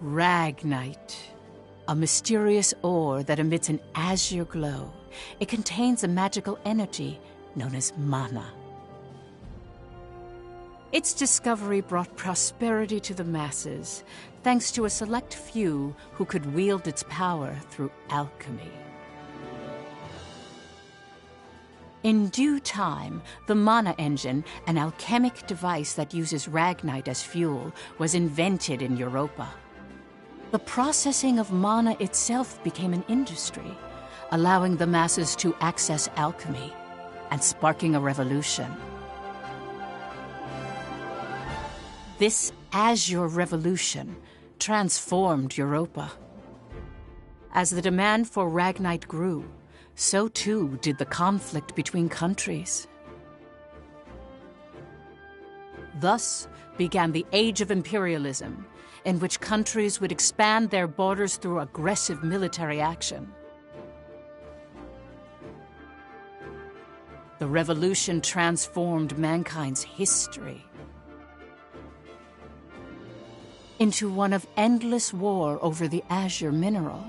Ragnite, a mysterious ore that emits an azure glow. It contains a magical energy known as mana. Its discovery brought prosperity to the masses, thanks to a select few who could wield its power through alchemy. In due time, the mana engine, an alchemic device that uses ragnite as fuel, was invented in Europa. The processing of mana itself became an industry, allowing the masses to access alchemy and sparking a revolution. This Azure Revolution transformed Europa. As the demand for ragnite grew, so too did the conflict between countries. Thus began the Age of Imperialism, in which countries would expand their borders through aggressive military action. The revolution transformed mankind's history into one of endless war over the azure mineral.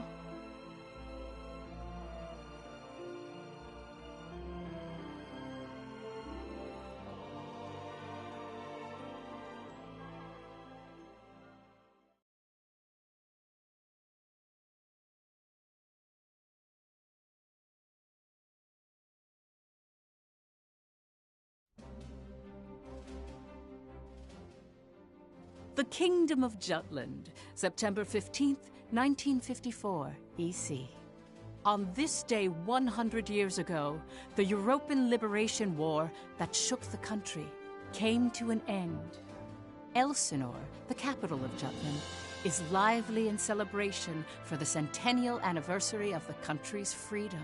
The Kingdom of Jutland, September 15th, 1954, EC. On this day 100 years ago, the European Liberation War that shook the country came to an end. Elsinore, the capital of Jutland, is lively in celebration for the centennial anniversary of the country's freedom.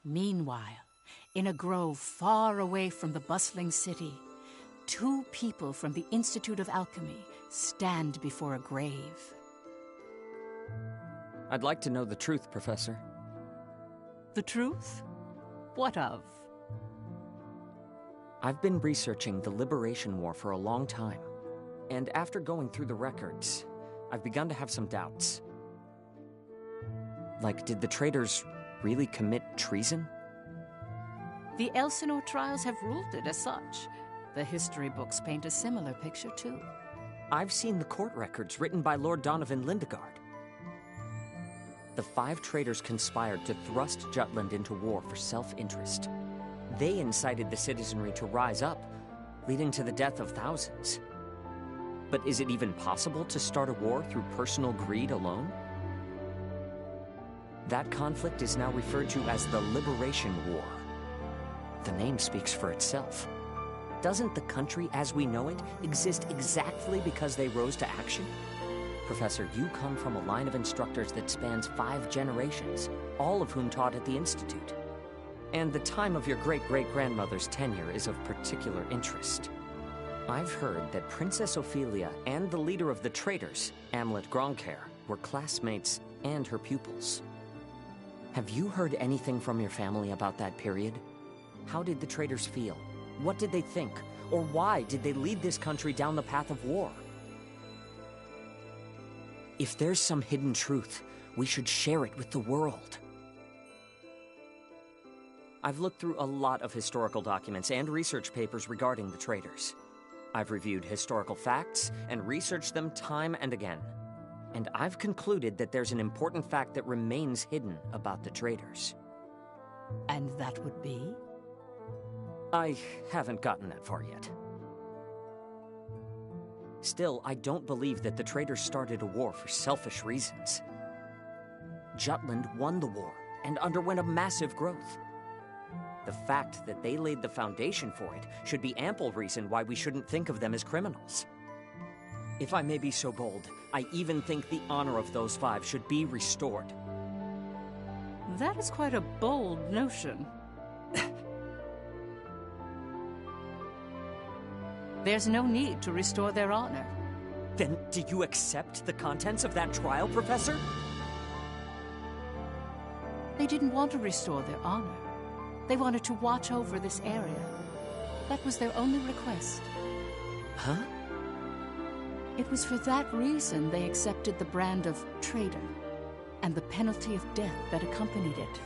Meanwhile, in a grove far away from the bustling city, two people from the Institute of Alchemy stand before a grave. I'd like to know the truth, Professor. The truth? What of? I've been researching the Liberation War for a long time, and after going through the records, I've begun to have some doubts. Like, did the traitors really commit treason? The Elsinore trials have ruled it as such. The history books paint a similar picture, too. I've seen the court records written by Lord Donovan Lindegard. The 5 traitors conspired to thrust Jutland into war for self-interest. They incited the citizenry to rise up, leading to the death of thousands. But is it even possible to start a war through personal greed alone? That conflict is now referred to as the Liberation War. The name speaks for itself. Doesn't the country as we know it exist exactly because they rose to action? Professor, you come from a line of instructors that spans 5 generations, all of whom taught at the Institute. And the time of your great-great-grandmother's tenure is of particular interest. I've heard that Princess Ophelia and the leader of the traitors, Amlet Gronkair, were classmates and her pupils. Have you heard anything from your family about that period? How did the traitors feel? What did they think? Or why did they lead this country down the path of war? If there's some hidden truth, we should share it with the world. I've looked through a lot of historical documents and research papers regarding the traitors. I've reviewed historical facts and researched them time and again. And I've concluded that there's an important fact that remains hidden about the traitors. And that would be? I haven't gotten that far yet. Still, I don't believe that the traitors started a war for selfish reasons. Jutland won the war and underwent a massive growth. The fact that they laid the foundation for it should be ample reason why we shouldn't think of them as criminals. If I may be so bold, I even think the honor of those 5 should be restored. That is quite a bold notion. There's no need to restore their honor. Then do you accept the contents of that trial, Professor? They didn't want to restore their honor. They wanted to watch over this area. That was their only request. Huh? It was for that reason they accepted the brand of traitor and the penalty of death that accompanied it.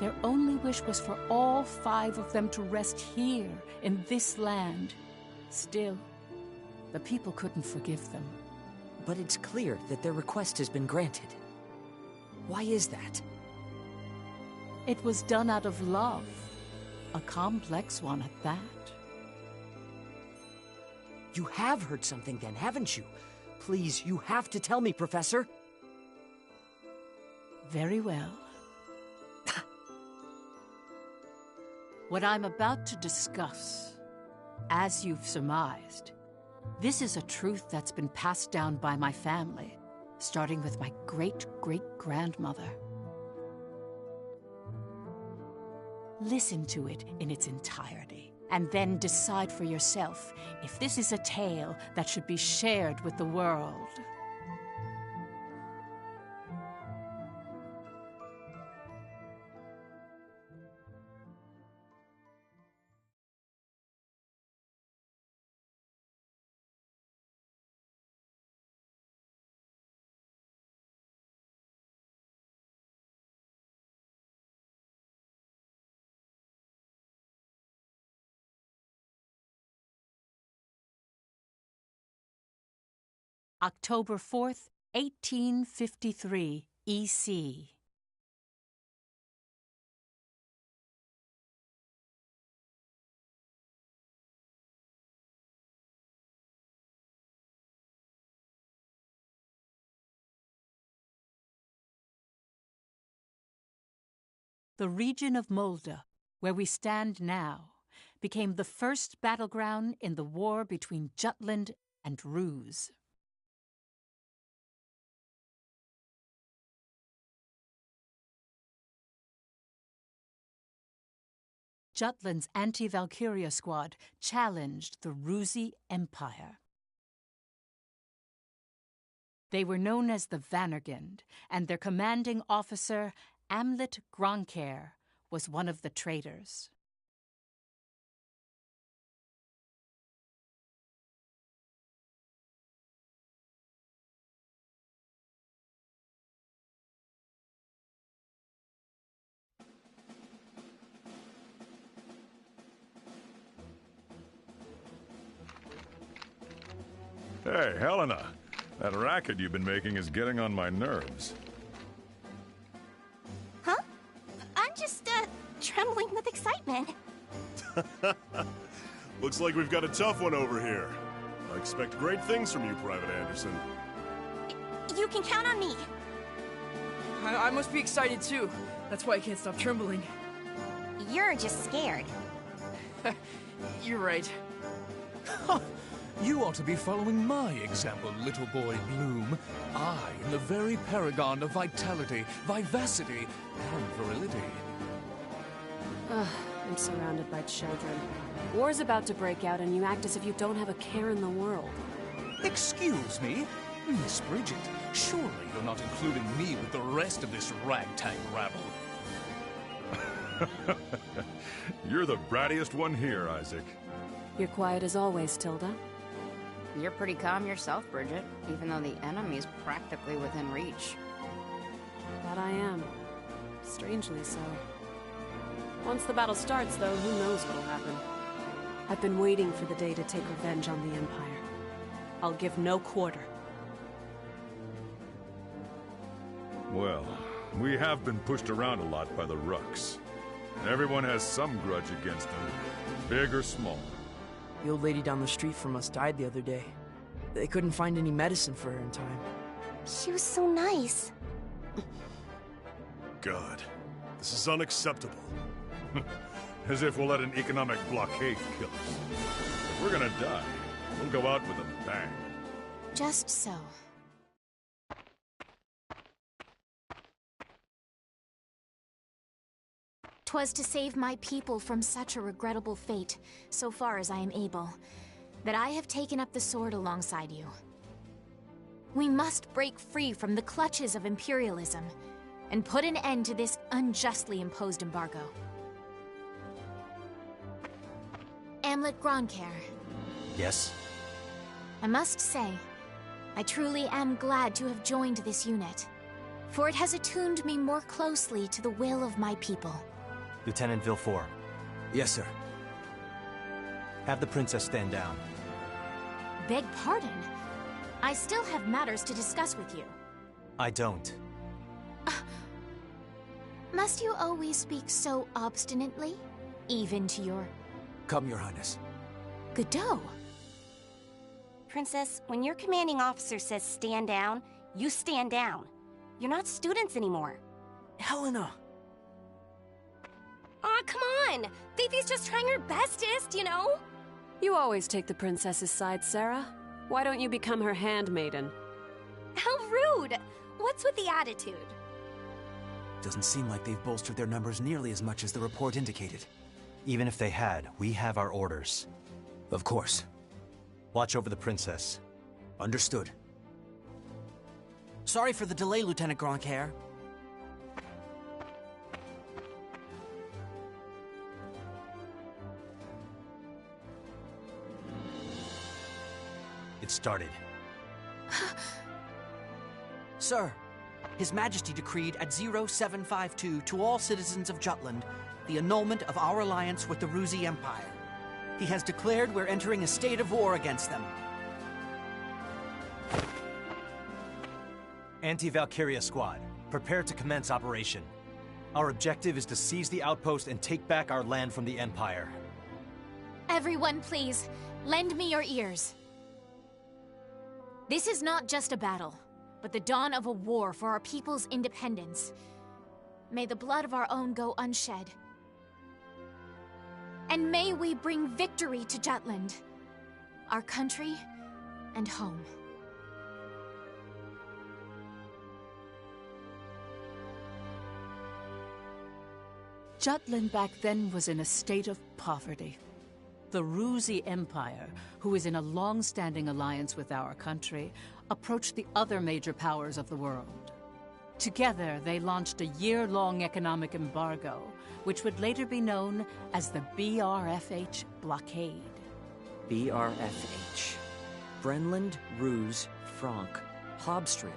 Their only wish was for all 5 of them to rest here in this land. Still, the people couldn't forgive them. But it's clear that their request has been granted. Why is that? It was done out of love, a complex one at that. You have heard something then, haven't you? Please, you have to tell me, Professor. Very well. What I'm about to discuss, as you've surmised, this is a truth that's been passed down by my family, starting with my great-great-grandmother. Listen to it in its entirety, and then decide for yourself if this is a tale that should be shared with the world. October 4th, 1853, EC. The region of Mulda, where we stand now, became the first battleground in the war between Jutland and Ruse. Jutland's anti-Valkyria squad challenged the Rusi Empire. They were known as the Vannergund, and their commanding officer, Amlet Gronkair, was one of the traitors. Hey, Helena. That racket you've been making is getting on my nerves. Huh? I'm just, trembling with excitement. Looks like we've got a tough one over here. I expect great things from you, Private Anderson. You can count on me. I must be excited too. That's why I can't stop trembling. You're just scared. You're right. You ought to be following my example, little boy Bloom. I am the very paragon of vitality, vivacity, and virility. I'm surrounded by children. War's about to break out and you act as if you don't have a care in the world. Excuse me? Miss Bridget, surely you're not including me with the rest of this ragtag rabble. You're the brattiest one here, Isaac. You're quiet as always, Tilda. You're pretty calm yourself, Bridget, even though the enemy's practically within reach. That I am. Strangely so. Once the battle starts, though, who knows what'll happen. I've been waiting for the day to take revenge on the Empire. I'll give no quarter. Well, we have been pushed around a lot by the Rucks. Everyone has some grudge against them, big or small. The old lady down the street from us died the other day. They couldn't find any medicine for her in time. She was so nice. God, this is unacceptable. As if we'll let an economic blockade kill us. If we're gonna die, we'll go out with a bang. Just so. 'Twas to save my people from such a regrettable fate, so far as I am able, that I have taken up the sword alongside you. We must break free from the clutches of imperialism and put an end to this unjustly imposed embargo. Amlet Gronkair. Yes? I must say, I truly am glad to have joined this unit, for it has attuned me more closely to the will of my people. Lieutenant Villefort. Yes, sir. Have the princess stand down. Beg pardon? I still have matters to discuss with you. I don't. Must you always speak so obstinately? Even to your... Come, Your Highness. Godot? Princess, when your commanding officer says stand down, you stand down. You're not students anymore. Helena! Aw, come on! Fifi's just trying her bestest, you know? You always take the princess's side, Sarah. Why don't you become her handmaiden? How rude! What's with the attitude? Doesn't seem like they've bolstered their numbers nearly as much as the report indicated. Even if they had, we have our orders. Of course. Watch over the princess. Understood. Sorry for the delay, Lieutenant Gronkair. It started. Sir, His Majesty decreed at 0752 to all citizens of Jutland the annulment of our alliance with the Ruzi Empire. He has declared we're entering a state of war against them. Anti-Valkyria Squad, prepare to commence operation. Our objective is to seize the outpost and take back our land from the Empire. Everyone, please, lend me your ears. This is not just a battle, but the dawn of a war for our people's independence. May the blood of our own go unshed. And may we bring victory to Jutland, our country and home. Jutland back then was in a state of poverty. The Ruzi Empire, who is in a long-standing alliance with our country, approached the other major powers of the world. Together, they launched a year-long economic embargo, which would later be known as the BRFH blockade. BRFH. Brenland, Ruse, Frank, Hobstria.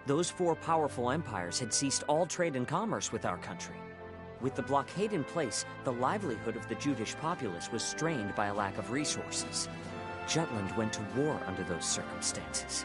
Those four powerful empires had ceased all trade and commerce with our country. With the blockade in place, the livelihood of the Judish populace was strained by a lack of resources. Jutland went to war under those circumstances.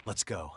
Let's go.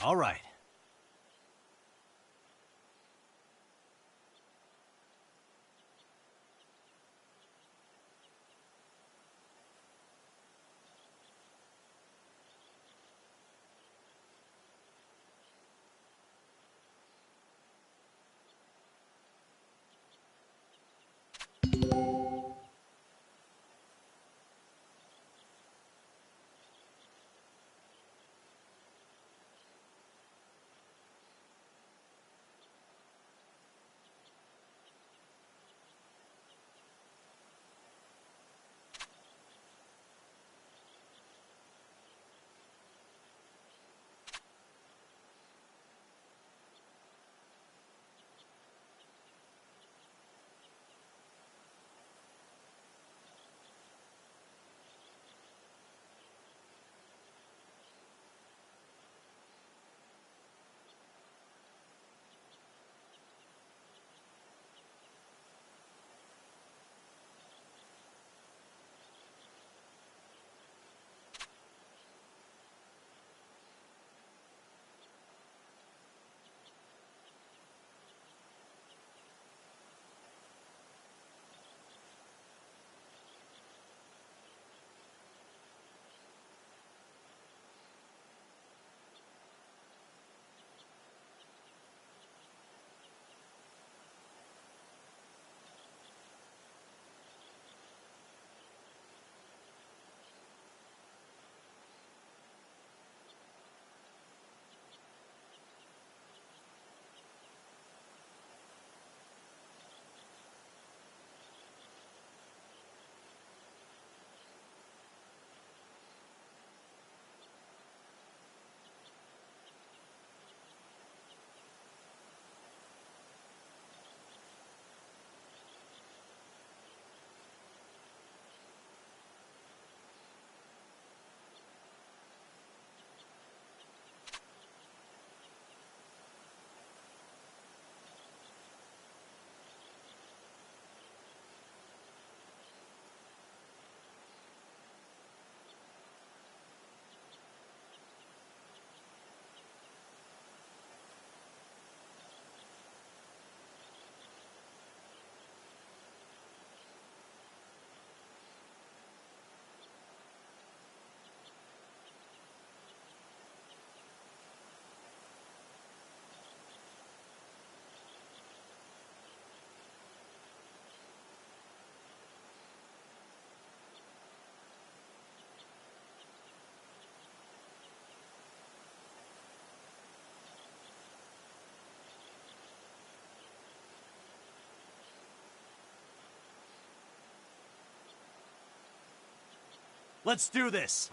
All right. Let's do this!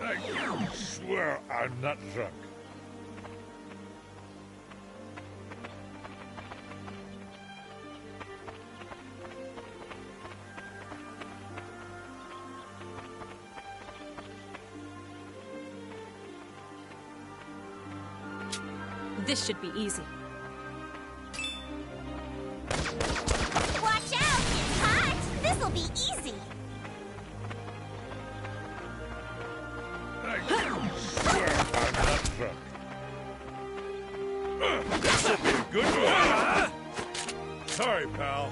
I swear I'm not drunk. This should be easy. Watch out! It's hot! This'll be easy! I swear I'm not drunk. This'll be a good one! Sorry, pal.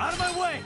Out of my way!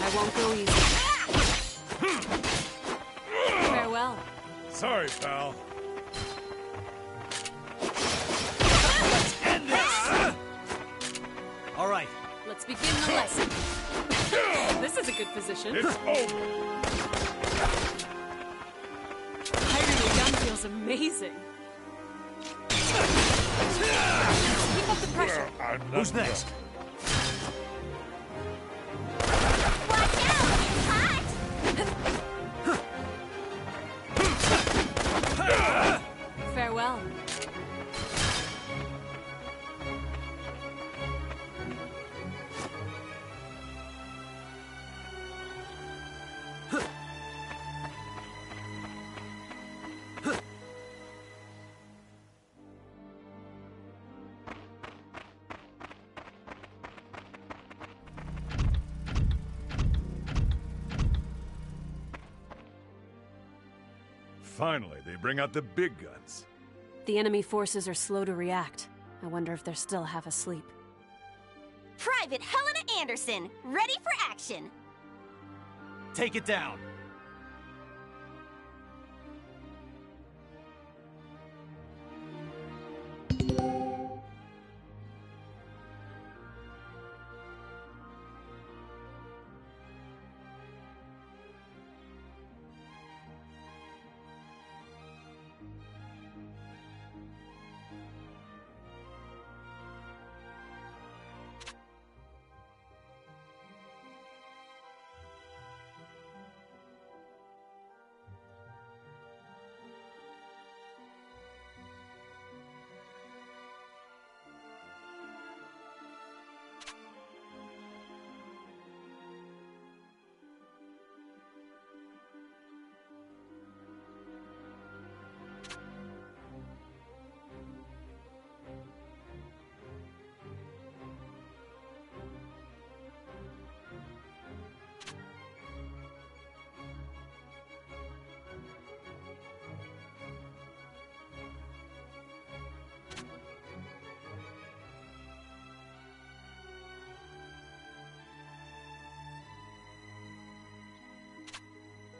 I won't go easy. Farewell. Sorry, pal. Let's end this! All right. Let's begin the lesson. This is a good position. It's over. Hiding the gun feels amazing. Keep up the pressure. Who's next? Farewell. Finally, they bring out the big guns. The enemy forces are slow to react. I wonder if they're still half asleep. Private Helena Anderson, ready for action. Take it down.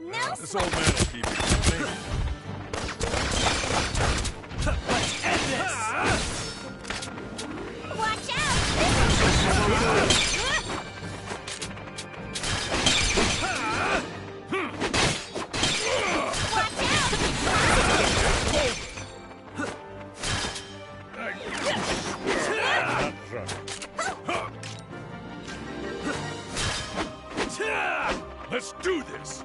No This old man will keep you company. Let's end this! Watch out! Let's do this!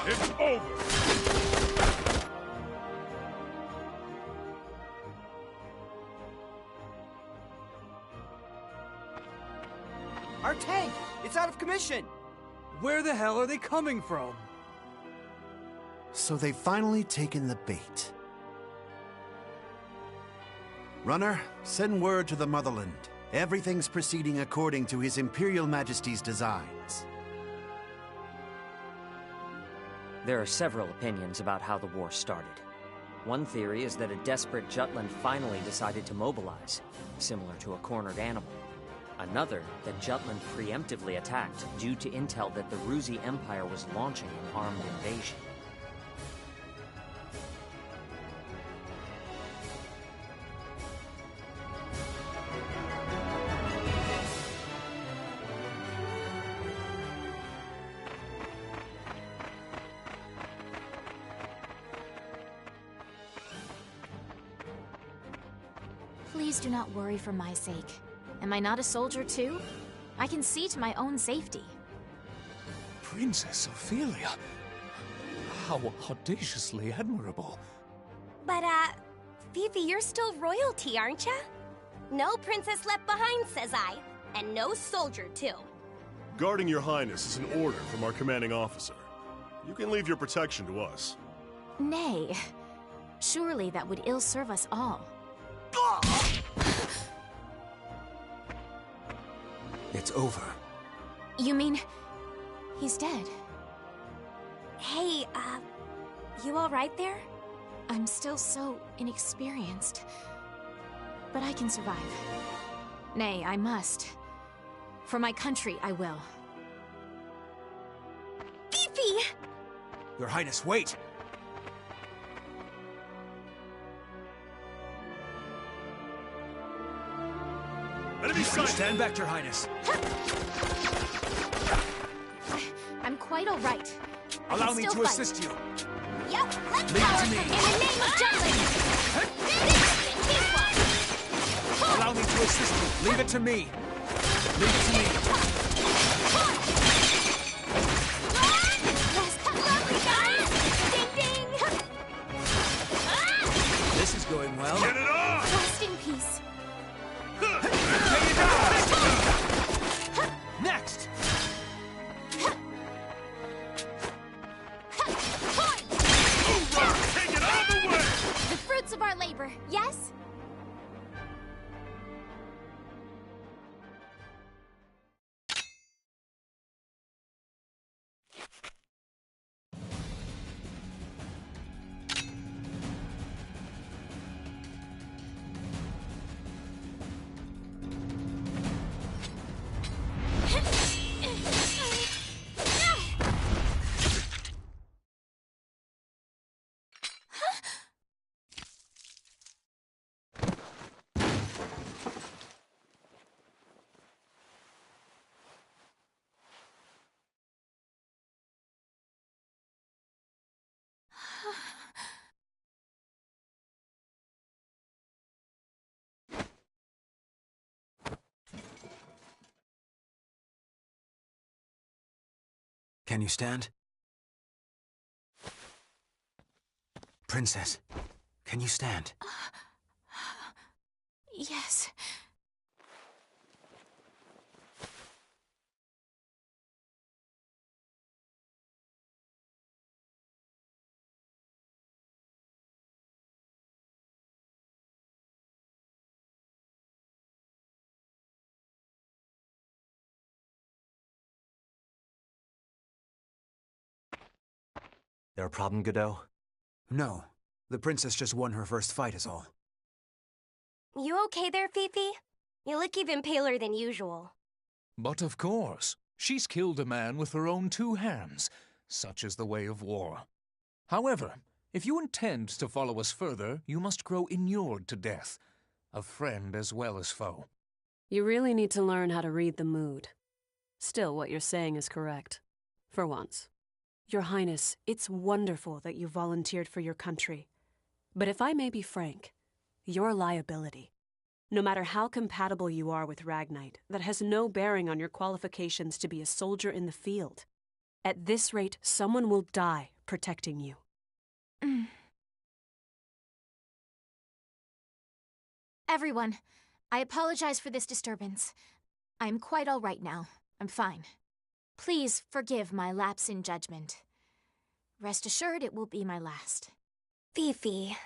It's over! Our tank! It's out of commission! Where the hell are they coming from? So they've finally taken the bait. Runner, send word to the Motherland. Everything's proceeding according to His Imperial Majesty's designs. There are several opinions about how the war started. One theory is that a desperate Jutland finally decided to mobilize, similar to a cornered animal. Another, that Jutland preemptively attacked due to intel that the Ruzi Empire was launching an armed invasion. Please do not worry for my sake. Am I not a soldier too? I can see to my own safety. Princess Ophelia. How audaciously admirable. But, Fifi, you're still royalty, aren't ya? No princess left behind, says I. And no soldier, too. Guarding your highness is an order from our commanding officer. You can leave your protection to us. Nay. Surely that would ill serve us all. It's over. You mean... he's dead? Hey, you alright there? I'm still so inexperienced. But I can survive. Nay, I must. For my country, I will. Fifi! Your Highness, wait! Enemy sight! Stand back, Your Highness. I'm quite all right. Allow me to assist you. Yep, let's Leave it power to me. in the name of justice! Allow me to assist you. Leave it to me. Leave it to me. Ding ding! This is going well. Get it on! Rest in peace. Next! Take it all the way! The fruits of our labor, yes? Can you stand? Princess, can you stand? Yes. There a problem, Godot? No. The princess just won her first fight is all. You okay there, Fifi? You look even paler than usual. But of course, she's killed a man with her own two hands. Such is the way of war. However, if you intend to follow us further, you must grow inured to death. A friend as well as foe. You really need to learn how to read the mood. Still, what you're saying is correct. For once. Your Highness, it's wonderful that you volunteered for your country. But if I may be frank, you're a liability. No matter how compatible you are with Ragnite, that has no bearing on your qualifications to be a soldier in the field. At this rate, someone will die protecting you. Everyone, I apologize for this disturbance. I'm quite all right now. I'm fine. Please forgive my lapse in judgment. Rest assured it will be my last. Fifi.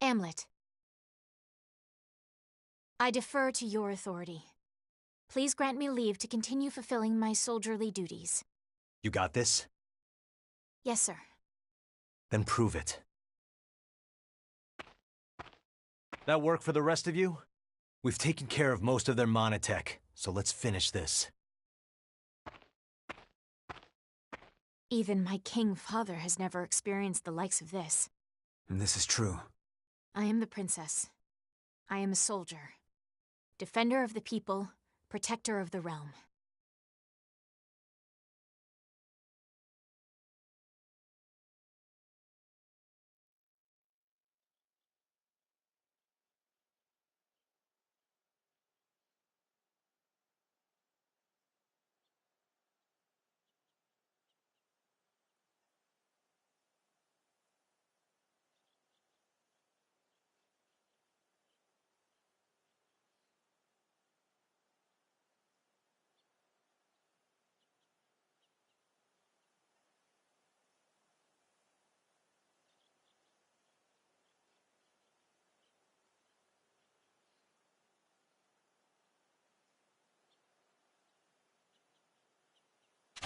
Amlet. I defer to your authority. Please grant me leave to continue fulfilling my soldierly duties. You got this? Yes, sir. Then prove it. That work for the rest of you? We've taken care of most of their monotech, so let's finish this. Even my king father has never experienced the likes of this. And this is true. I am the princess. I am a soldier. Defender of the people, protector of the realm.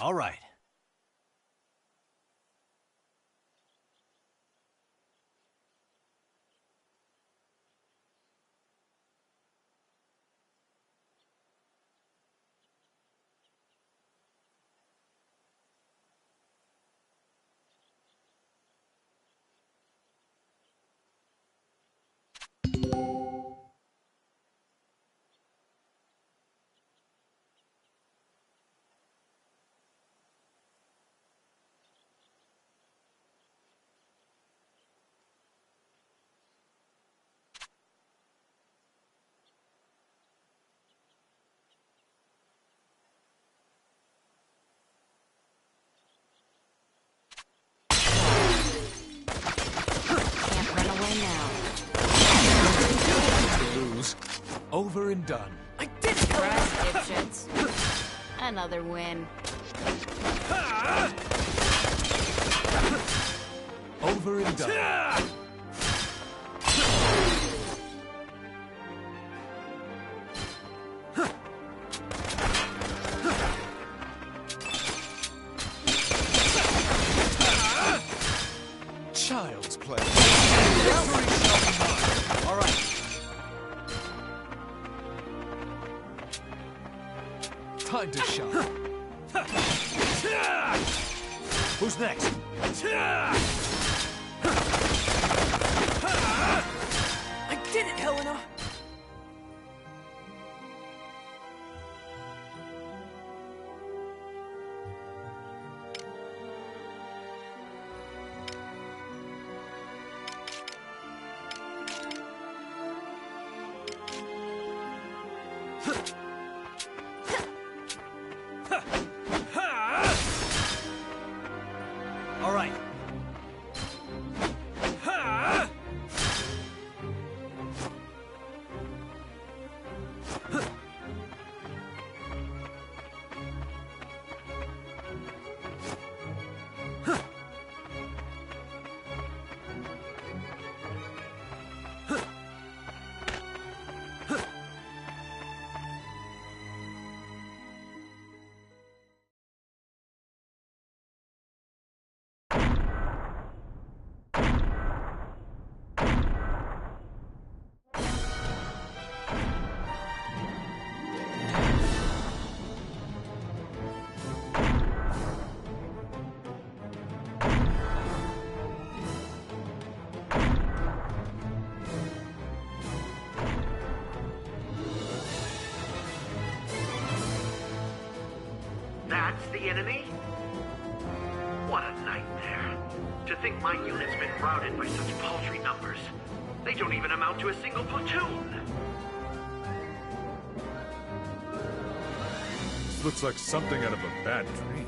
All right. Over and done. I did it! Dipshits. Another win. Over and done. Child's play. All right. Time to shine. Who's next? I did it, Helena! All right. That's the enemy? What a nightmare. To think my unit's been routed by such paltry numbers. They don't even amount to a single platoon. This looks like something out of a bad dream.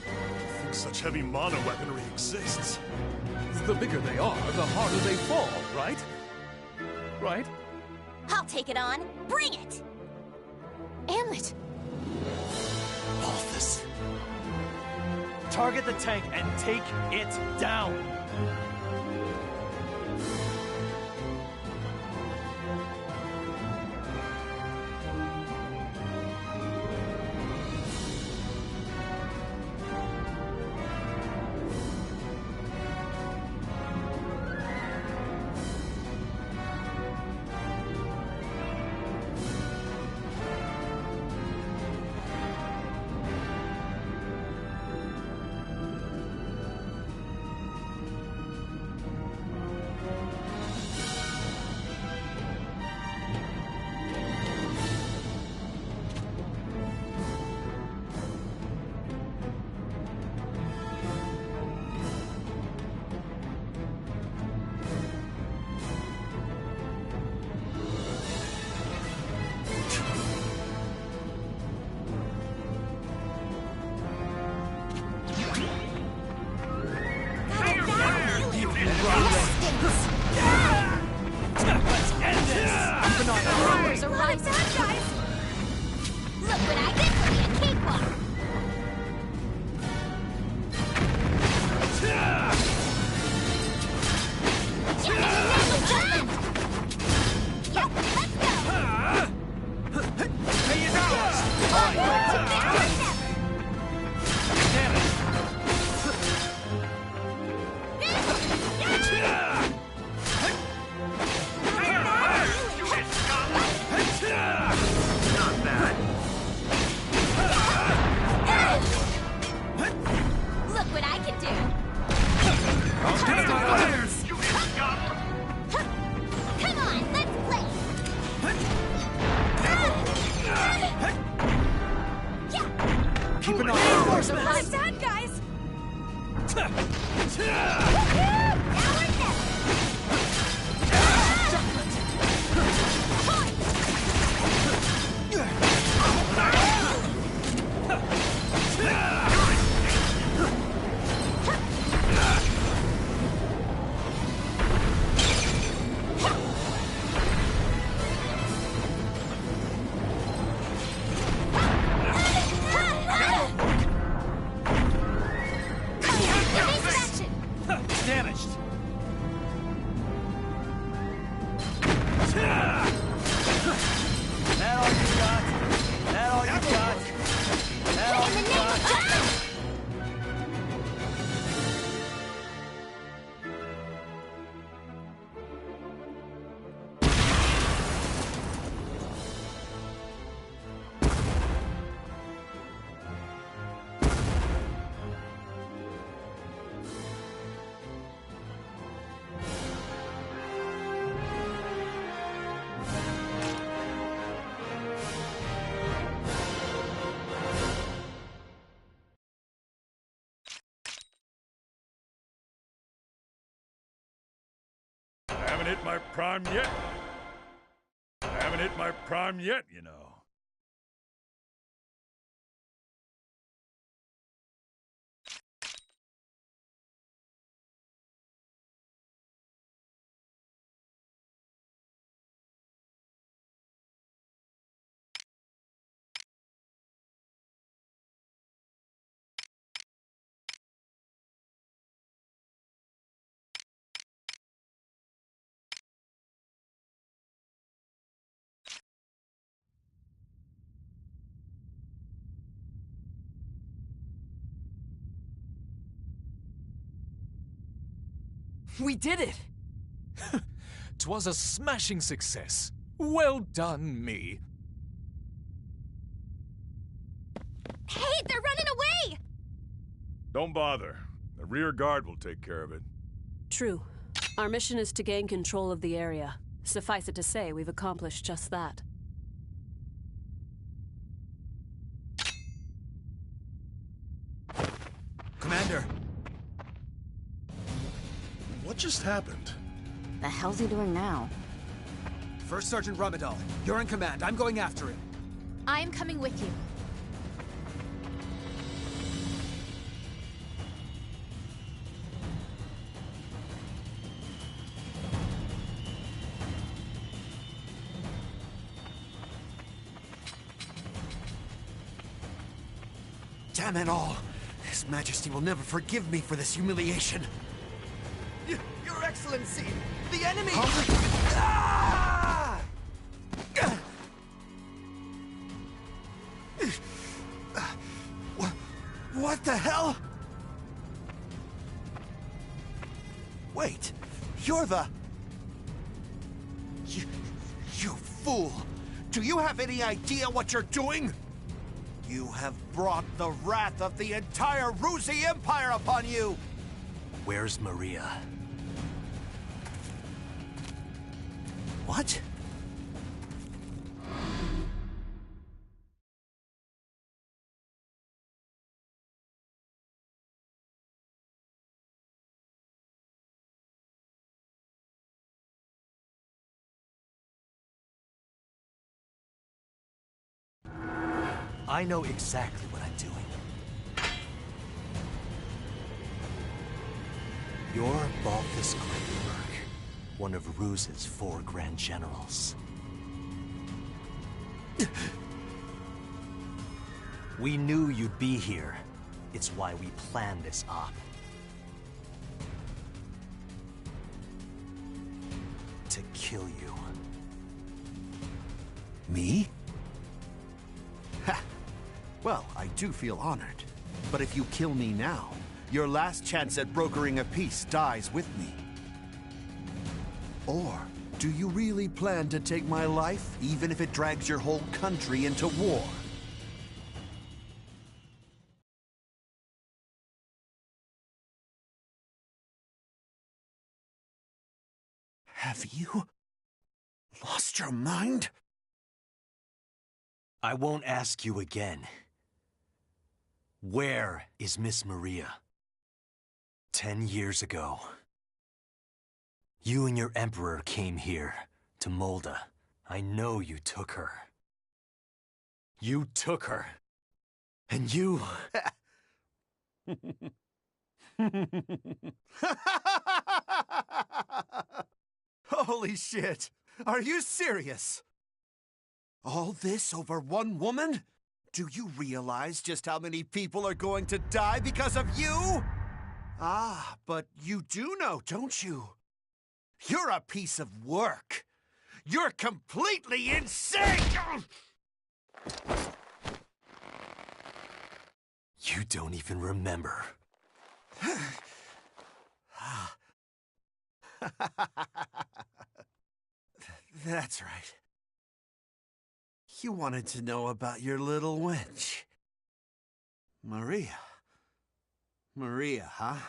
I think such heavy mono weaponry exists. The bigger they are, the harder they fall, right? Right? I'll take it on. Bring it! Amlet! Balthus. Target the tank and take it down. Keep an eye on the The bad guys! damaged. That all you got? That all you got? That all you got? I haven't hit my prime yet. I haven't hit my prime yet, you know. We did it! 'Twas a smashing success. Well done, me. Hey, they're running away! Don't bother. The rear guard will take care of it. True. Our mission is to gain control of the area. Suffice it to say, we've accomplished just that. Commander! What just happened? The hell's he doing now? First Sergeant Ramadal, you're in command. I'm going after him. I am coming with you. Damn it all! His Majesty will never forgive me for this humiliation. Your Excellency! The enemy! Ah! What the hell? Wait, you're the... You fool! Do you have any idea what you're doing? You have brought the wrath of the entire Ruzi Empire upon you! Where's Maria? What? I know exactly what I'm doing. You're Balthus Gravenberg, one of Ruse's 4 Grand Generals. We knew you'd be here. It's why we planned this op. To kill you. Me? Ha! Well, I do feel honored. But if you kill me now, your last chance at brokering a peace dies with me. Or do you really plan to take my life, even if it drags your whole country into war? Have you lost your mind? I won't ask you again. Where is Miss Maria? 10 years ago, you and your Emperor came here, to Molda. I know you took her. You took her. And you... Holy shit! Are you serious? All this over one woman? Do you realize just how many people are going to die because of you? Ah, but you do know, don't you? You're a piece of work. You're completely insane! You don't even remember. That's right. You wanted to know about your little wench. Maria. Maria, huh?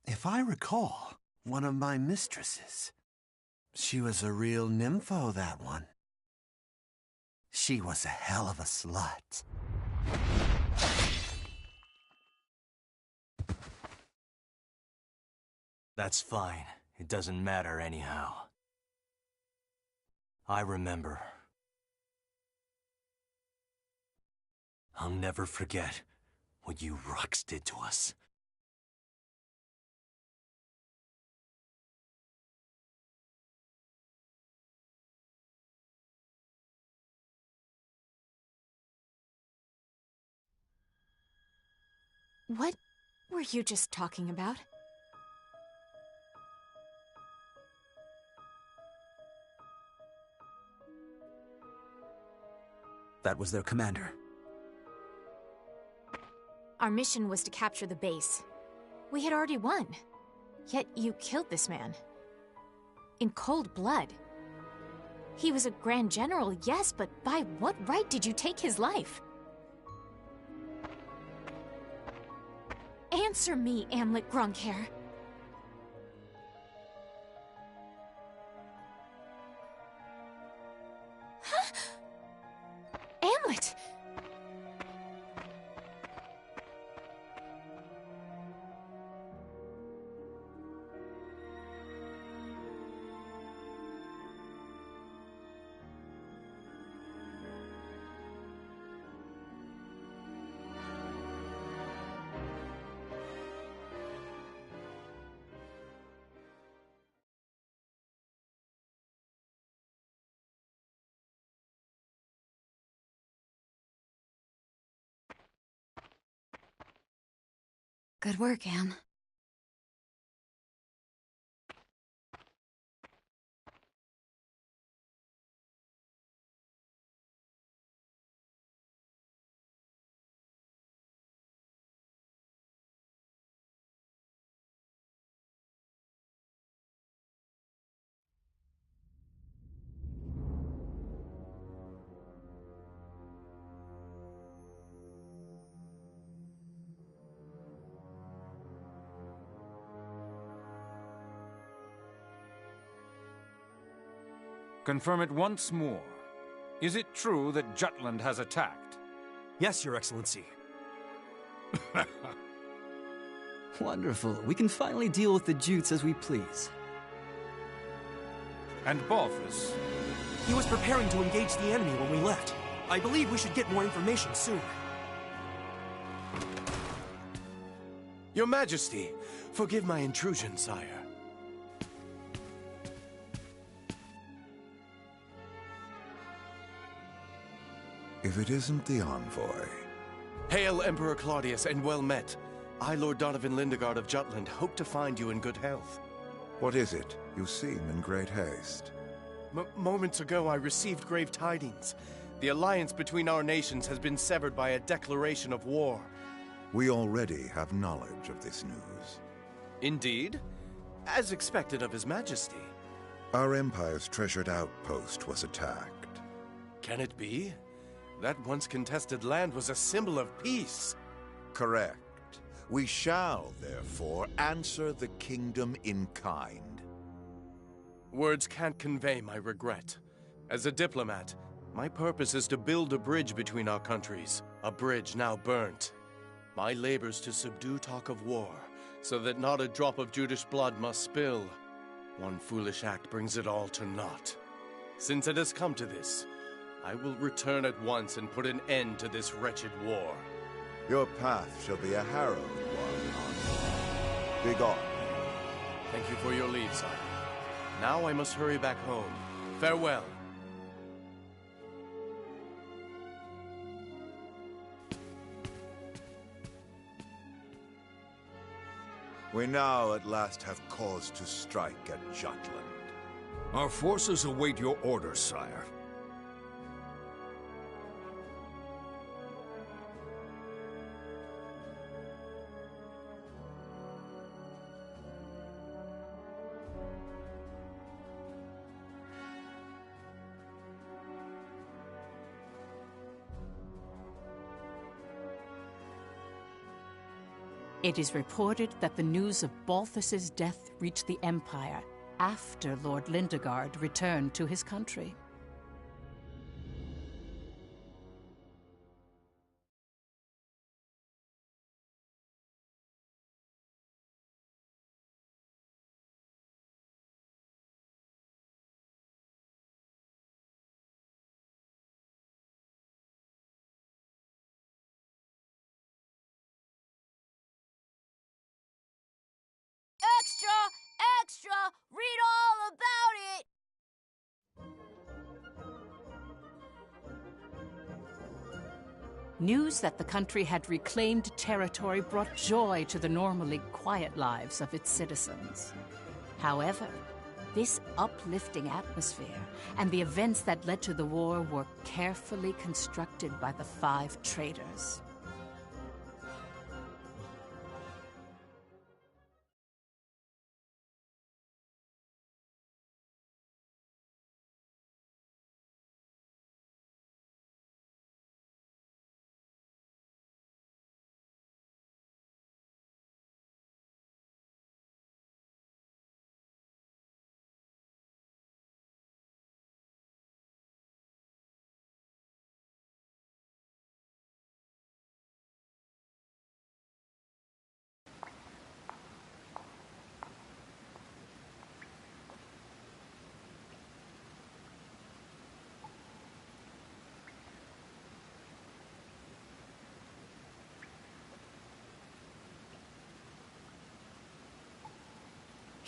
If I recall, one of my mistresses. She was a real nympho, that one. She was a hell of a slut. That's fine. It doesn't matter anyhow. I remember. I'll never forget what you Rux did to us. What were you just talking about? That was their commander. Our mission was to capture the base. We had already won. Yet you killed this man. In cold blood. He was a Grand General, yes, but by what right did you take his life? Answer me, Amlet Grunkhair. Huh? Amlet! Good work, Am. Confirm it once more. Is it true that Jutland has attacked? Yes, Your Excellency. Wonderful. We can finally deal with the Jutes as we please. And Balthus? He was preparing to engage the enemy when we left. I believe we should get more information soon. Your Majesty, forgive my intrusion, sire. If it isn't the envoy. Hail, Emperor Claudius, and well met. I, Lord Donovan Lindegard of Jutland, hope to find you in good health. What is it? You seem in great haste. Moments ago, I received grave tidings. The alliance between our nations has been severed by a declaration of war. We already have knowledge of this news. Indeed? As expected of His Majesty. Our Empire's treasured outpost was attacked. Can it be? That once contested land was a symbol of peace. Correct. We shall, therefore, answer the kingdom in kind. Words can't convey my regret. As a diplomat, My purpose is to build a bridge between our countries, a bridge now burnt. My labors to subdue talk of war, so that not a drop of Judish blood must spill. One foolish act brings it all to naught. Since it has come to this, I will return at once and put an end to this wretched war. Your path shall be a harrowed one. Begone. Thank you for your leave, sire. Now I must hurry back home. Farewell. We now at last have cause to strike at Jutland. Our forces await your orders, sire. It is reported that the news of Balthus's death reached the Empire after Lord Lindegard returned to his country. Extra! Extra! Read all about it! News that the country had reclaimed territory brought joy to the normally quiet lives of its citizens. However, this uplifting atmosphere and the events that led to the war were carefully constructed by the 5 traitors.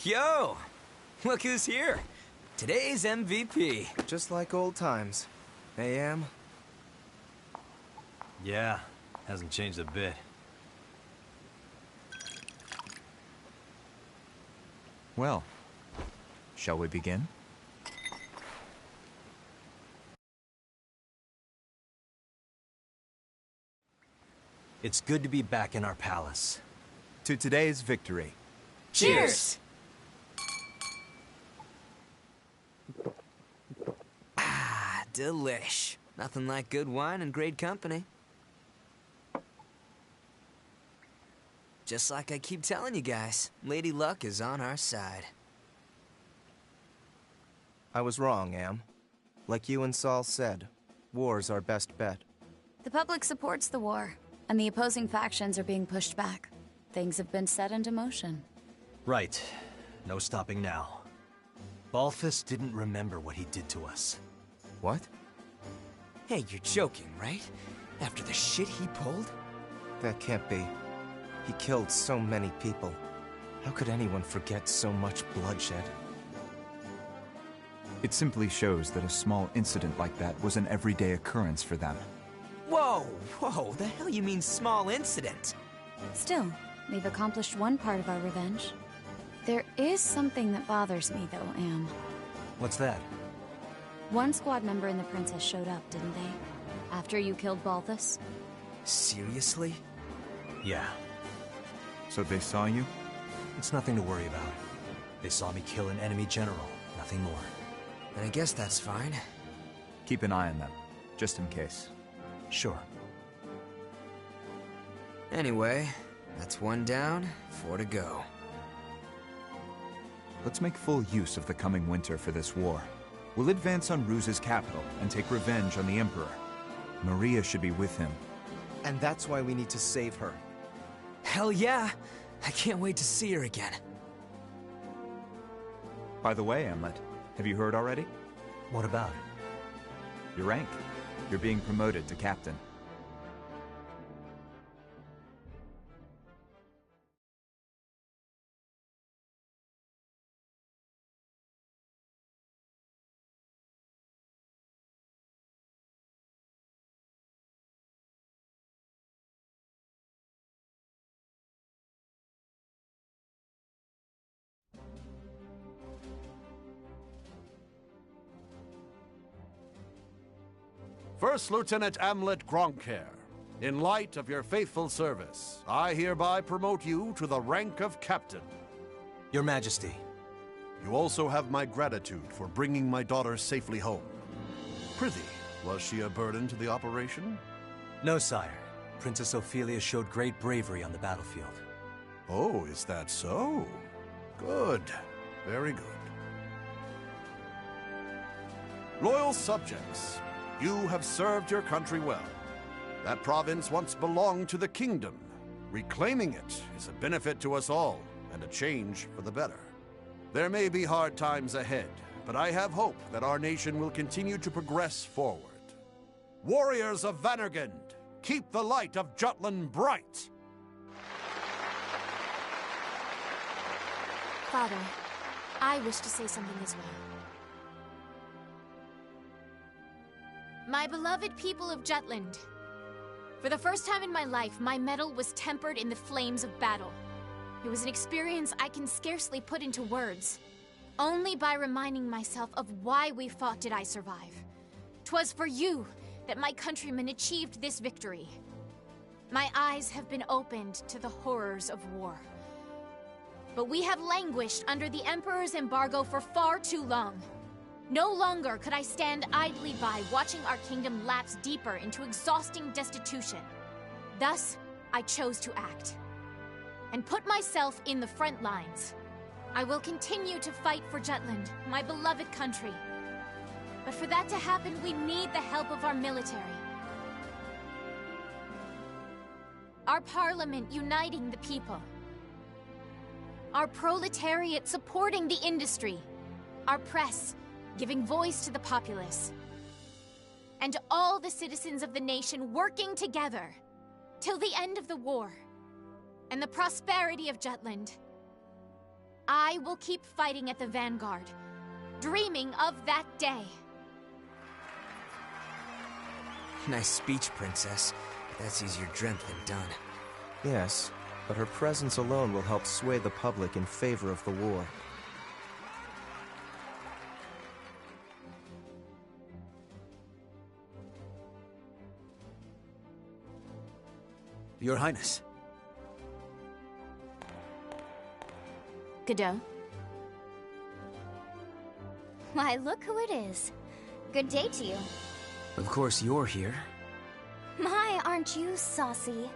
Yo! Look who's here! Today's MVP. Just like old times. AM? Yeah, hasn't changed a bit. Well, shall we begin? It's good to be back in our palace. To today's victory. Cheers! Delish. Nothing like good wine and great company. Just like I keep telling you guys, Lady Luck is on our side. I was wrong, Am. Like you and Saul said, war's our best bet. The public supports the war, and the opposing factions are being pushed back. Things have been set into motion. Right. No stopping now. Balthus didn't remember what he did to us. What? Hey, you're joking, right? After the shit he pulled? That can't be. He killed so many people. How could anyone forget so much bloodshed? It simply shows that a small incident like that was an everyday occurrence for them. Whoa, whoa, the hell you mean small incident? Still, we've accomplished one part of our revenge. There is something that bothers me, though, Am. What's that? One squad member and the princess showed up, didn't they? After you killed Balthus? Seriously? Yeah. So they saw you? It's nothing to worry about. They saw me kill an enemy general, nothing more. I guess that's fine. Keep an eye on them, just in case. Sure. Anyway, that's 1 down, 4 to go. Let's make full use of the coming winter for this war. We'll advance on Ruse's capital and take revenge on the Emperor. Maria should be with him. And that's why we need to save her. Hell yeah! I can't wait to see her again. By the way, Amlet, have you heard already? What about it? Your rank. You're being promoted to captain. First Lieutenant Amlet Gronkair, in light of your faithful service, I hereby promote you to the rank of Captain. Your Majesty. You also have my gratitude for bringing my daughter safely home. Prithee, was she a burden to the operation? No, sire. Princess Ophelia showed great bravery on the battlefield. Oh, is that so? Good. Very good. Loyal subjects, you have served your country well. That province once belonged to the kingdom. Reclaiming it is a benefit to us all, and a change for the better. There may be hard times ahead, but I have hope that our nation will continue to progress forward. Warriors of Vanergand, keep the light of Jutland bright! Father, I wish to say something as well. My beloved people of Jutland, for the first time in my life, my mettle was tempered in the flames of battle. It was an experience I can scarcely put into words. Only by reminding myself of why we fought did I survive. 'Twas for you that my countrymen achieved this victory. My eyes have been opened to the horrors of war. But we have languished under the Emperor's embargo for far too long. No longer could I stand idly by watching our kingdom lapse deeper into exhausting destitution. Thus, I chose to act and put myself in the front lines. I will continue to fight for Jutland, my beloved country. But for that to happen, we need the help of our military. Our parliament uniting the people. Our proletariat supporting the industry. Our press giving voice to the populace. And all the citizens of the nation working together till the end of the war and the prosperity of Jutland. I will keep fighting at the vanguard, dreaming of that day. Nice speech, Princess. That's easier dreamt than done. Yes, but her presence alone will help sway the public in favor of the war. Your Highness. Godot? Why, look who it is. Good day to you. Of course you're here. My, aren't you saucy?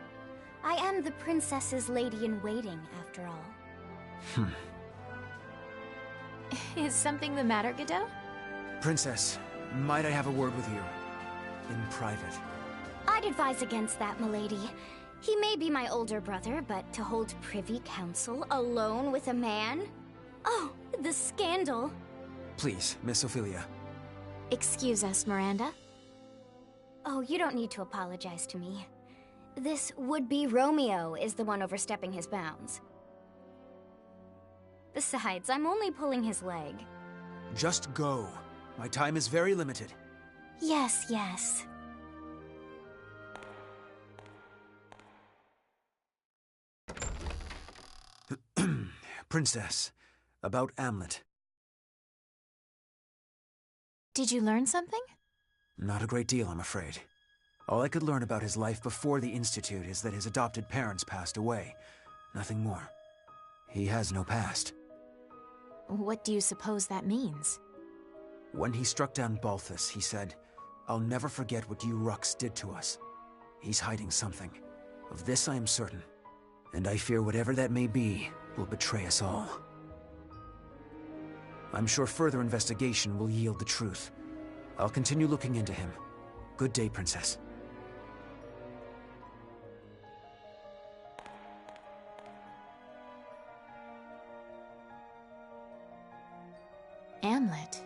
I am the princess's lady-in-waiting, after all. Is something the matter, Godot? Princess, might I have a word with you? In private. I'd advise against that, milady. He may be my older brother, but to hold privy council alone with a man? Oh, the scandal. Please, Miss Ophelia. Excuse us, Miranda. Oh, you don't need to apologize to me. This would-be Romeo is the one overstepping his bounds. Besides, I'm only pulling his leg. Just go. My time is very limited. Yes, yes. Princess, about Amlet. Did you learn something? Not a great deal, I'm afraid. All I could learn about his life before the Institute is that his adopted parents passed away. Nothing more. He has no past. What do you suppose that means? When he struck down Balthus, he said, "I'll never forget what you Rux did to us." He's hiding something. Of this I am certain. And I fear whatever that may be will betray us all. I'm sure further investigation will yield the truth. I'll continue looking into him. Good day, Princess. Amlet.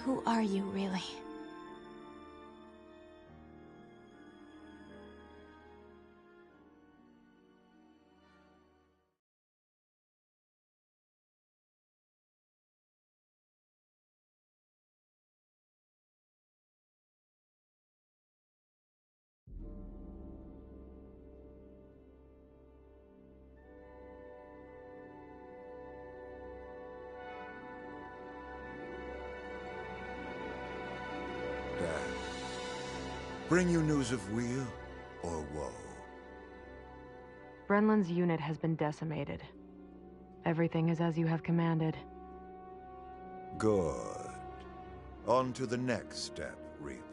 Who are you, really? Bring you news of weal or woe? Brenlin's unit has been decimated. Everything is as you have commanded. Good. On to the next step, Reaper.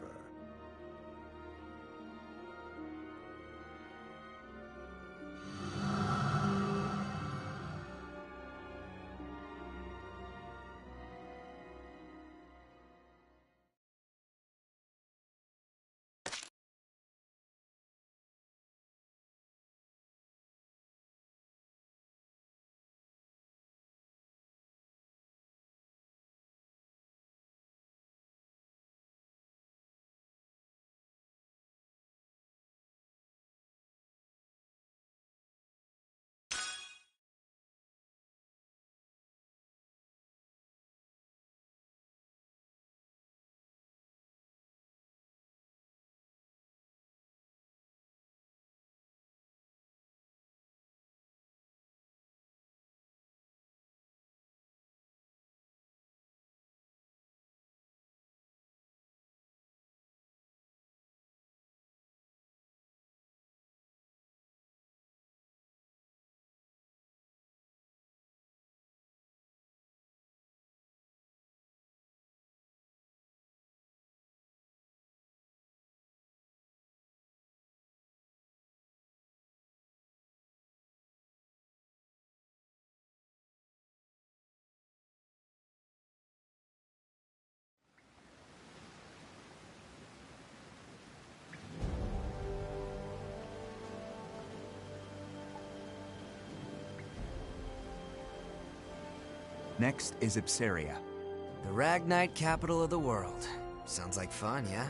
Next is Ipsaria. The Ragnite capital of the world. Sounds like fun, yeah?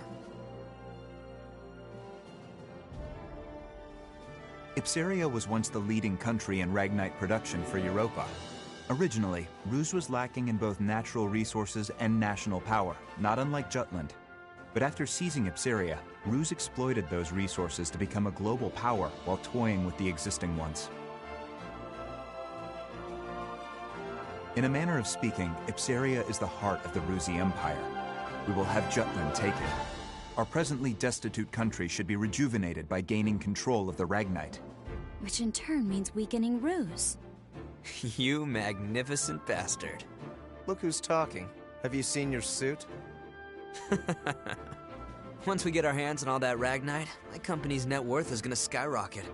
Ipsaria was once the leading country in Ragnite production for Europa. Originally, Ruse was lacking in both natural resources and national power, not unlike Jutland. But after seizing Ipsaria, Ruse exploited those resources to become a global power while toying with the existing ones. In a manner of speaking, Ipsaria is the heart of the Ruse Empire. We will have Jutland take it. Our presently destitute country should be rejuvenated by gaining control of the Ragnite. Which in turn means weakening Ruse. You magnificent bastard. Look who's talking. Have you seen your suit? Once we get our hands on all that Ragnite, my company's net worth is gonna skyrocket.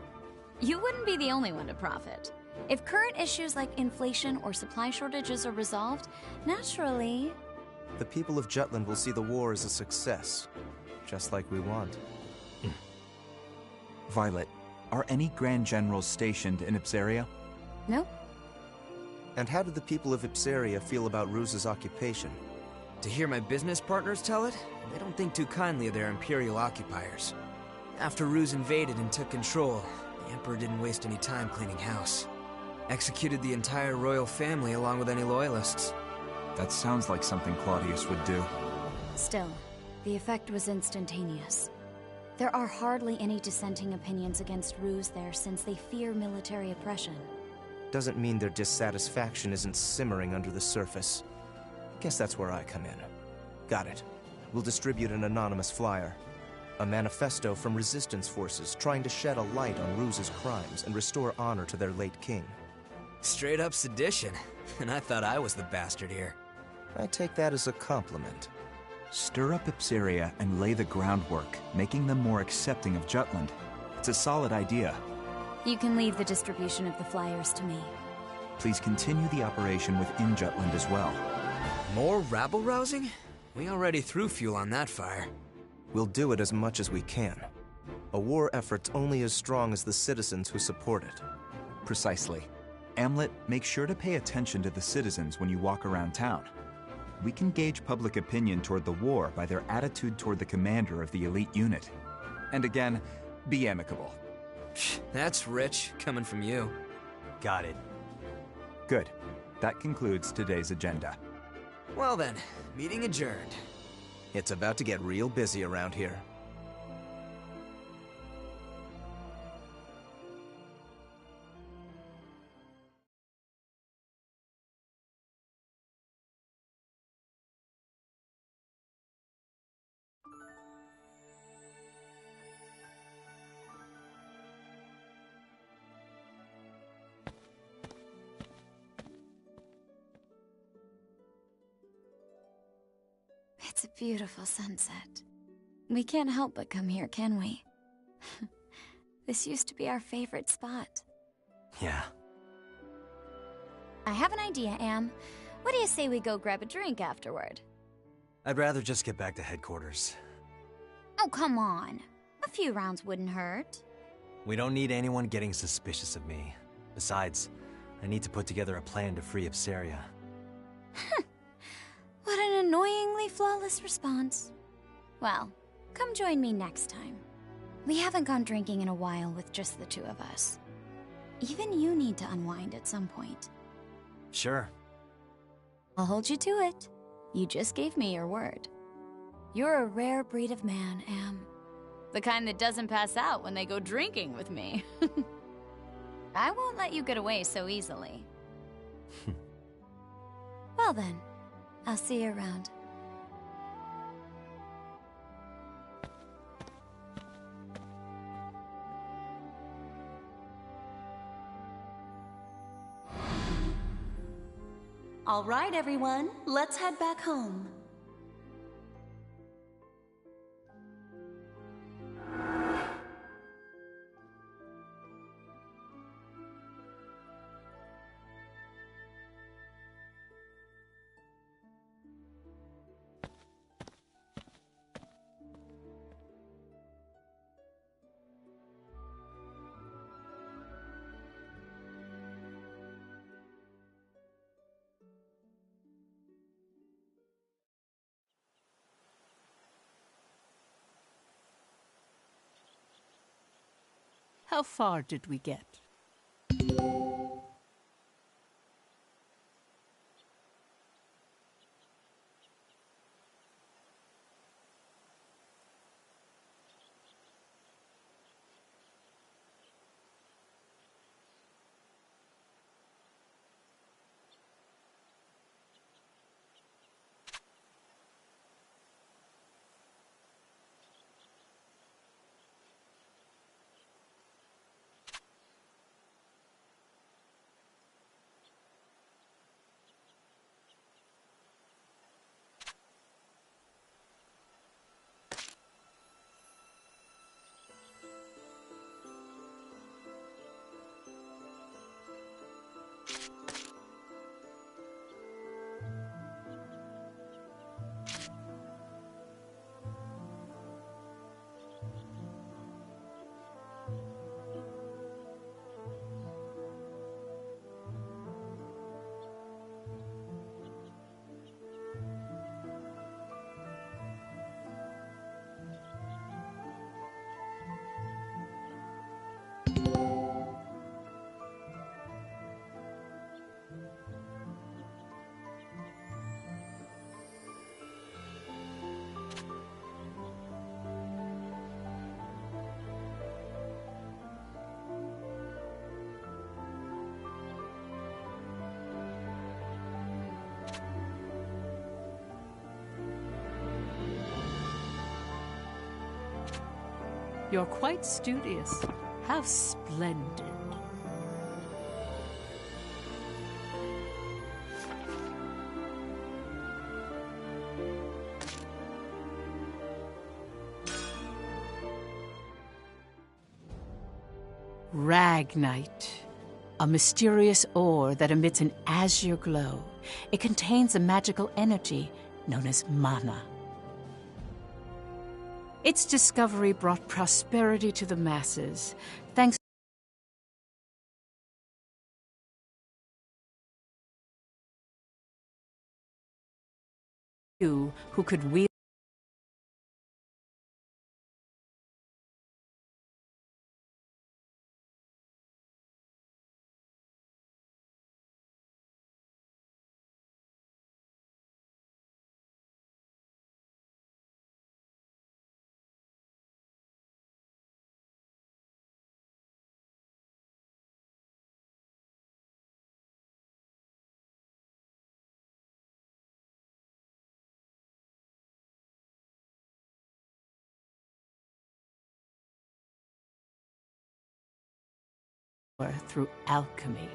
You wouldn't be the only one to profit. If current issues like inflation or supply shortages are resolved, naturally... The people of Jutland will see the war as a success, just like we want. Violet, are any Grand Generals stationed in Ipsaria? No. And how did the people of Ipsaria feel about Ruse's occupation? To hear my business partners tell it, they don't think too kindly of their Imperial occupiers. After Ruse invaded and took control, the Emperor didn't waste any time cleaning house. Executed the entire royal family along with any loyalists. That sounds like something Claudius would do. Still, the effect was instantaneous. There are hardly any dissenting opinions against Ruse there since they fear military oppression. Doesn't mean their dissatisfaction isn't simmering under the surface. Guess that's where I come in. Got it. We'll distribute an anonymous flyer. A manifesto from resistance forces trying to shed a light on Ruse's crimes and restore honor to their late king. Straight up sedition. And I thought I was the bastard here. I take that as a compliment. Stir up Ipsaria and lay the groundwork, making them more accepting of Jutland. It's a solid idea. You can leave the distribution of the flyers to me. Please continue the operation within Jutland as well. More rabble-rousing? We already threw fuel on that fire. We'll do it as much as we can. A war effort's only as strong as the citizens who support it. Precisely. Amlet, make sure to pay attention to the citizens when you walk around town. We can gauge public opinion toward the war by their attitude toward the commander of the elite unit. And again, be amicable. That's rich, coming from you. Got it. Good. That concludes today's agenda. Well then, meeting adjourned. It's about to get real busy around here. It's a beautiful sunset. We can't help but come here, can we? This used to be our favorite spot. Yeah. I have an idea, Am. What do you say we go grab a drink afterward? I'd rather just get back to headquarters. Oh, come on. A few rounds wouldn't hurt. We don't need anyone getting suspicious of me. Besides, I need to put together a plan to free Upsaria. What an annoyingly flawless response. Well, come join me next time. We haven't gone drinking in a while with just the two of us. Even you need to unwind at some point. Sure. I'll hold you to it. You just gave me your word. You're a rare breed of man, Am. The kind that doesn't pass out when they go drinking with me. I won't let you get away so easily. Well then, I'll see you around. All right, everyone, let's head back home. How far did we get? You're quite studious. How splendid. Ragnite, a mysterious ore that emits an azure glow. It contains a magical energy known as mana. Its discovery brought prosperity to the masses, thanks to you who could wield through alchemy.